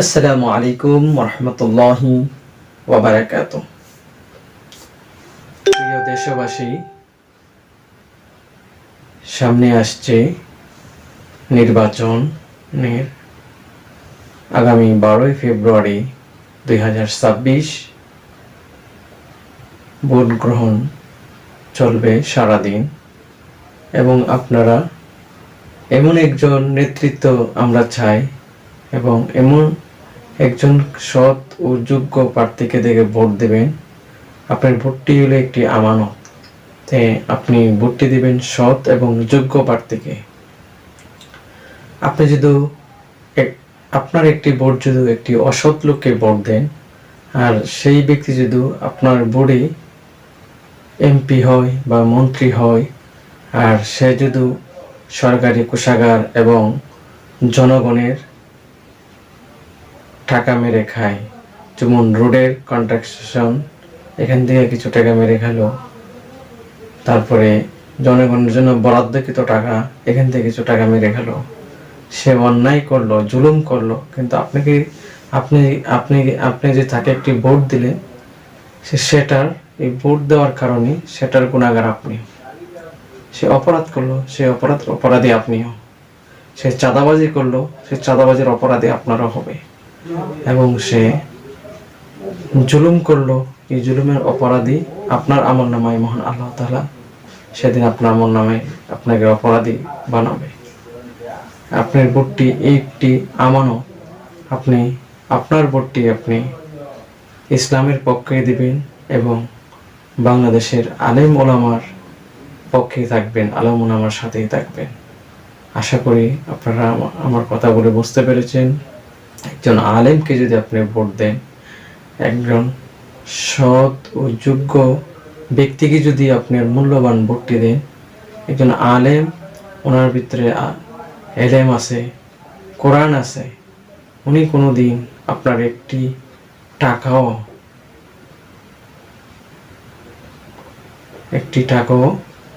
আসসালামু আলাইকুম রহমতুল্লাহি ওয়াবারাকাতুহ। প্রিয় দেশবাসী, সামনে আসছে নির্বাচনের আগামী 12ই ফেব্রুয়ারি 2026। ভোট গ্রহণ চলবে সারাদিন এবং আপনারা এমন একজন নেতৃত্ব আমরা চাই এবং এমন একজন সৎ ও যোগ্য প্রার্থীকে দেখে ভোট দেবেন। আপনার ভোটটি হলো একটি আমানত, তাই আপনি ভোটটি দিবেন সৎ এবং যোগ্য প্রার্থীকে। আপনি যদি আপনার একটি ভোট যদি একটি অসৎ লোককে ভোট দেন আর সেই ব্যক্তি যদি আপনার ভোটে এমপি হয় বা মন্ত্রী হয় আর সে যদি সরকারি কোষাগার এবং জনগণের টাকা মেরে খায়, যেমন রোডের কন্ট্রাকশন, এখান থেকে কিছু টাকা মেরে খেলো, তারপরে জনগণের জন্য বরাদ্দকৃত টাকা এখান থেকে কিছু টাকা মেরে খেলো, সে অন্যায় করলো, জুলুম করলো, কিন্তু আপনি আপনি আপনি যে তাকে একটি ভোট দিলেন, সেটার এই ভোট দেওয়ার কারণে সেটার গুণাগার আপনি। সে অপরাধ করলো, সে অপরাধী আপনিও। সে চাঁদাবাজি করলো, সে চাঁদাবাজির অপরাধী আপনারও হবে। এবং সে জুলুম করলো, এই জুলুমের অপরাধী আপনার আমলনামায় মহান আল্লাহ তাআলা সেদিন আপনার আমলনামায় আপনাকে অপরাধী বানাবে। আপনার ভোটটি একটি আমানত, আপনি আপনার ভোটটি আপনি ইসলামের পক্ষে দিবেন এবং বাংলাদেশের আলেম ওলামার পক্ষে থাকবেন, আলেম ওলামার সাথেই থাকবেন। আশা করি আপনারা আমার কথাগুলো বুঝতে পেরেছেন। একজন আলেমকে যদি আপনি ভোট দেন, একজন সৎ ও যোগ্য ব্যক্তিকে যদি আপনার মূল্যবান ভোটটি দেন, একজন আলেম, ওনার ভিতরে এলেম আছে, কোরআন আছে, উনি কোনোদিন আপনার একটি টাকাও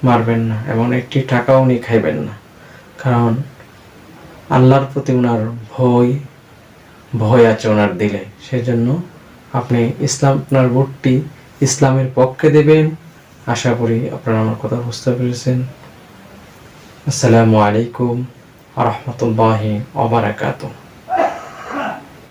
মারবেন না এবং একটি টাকাও উনি খাইবেন না। কারণ আল্লাহর প্রতি ওনার ভয় আছে ওনার দিলে। সেজন্য আপনি আপনার ভোটটি ইসলামের পক্ষে দেবেন। আশা করি আপনারা আমার কথা বুঝতে পেরেছেন। আসসালামু আলাইকুম ওয়া রাহমাতুল্লাহি ওয়া বারাকাতুহু।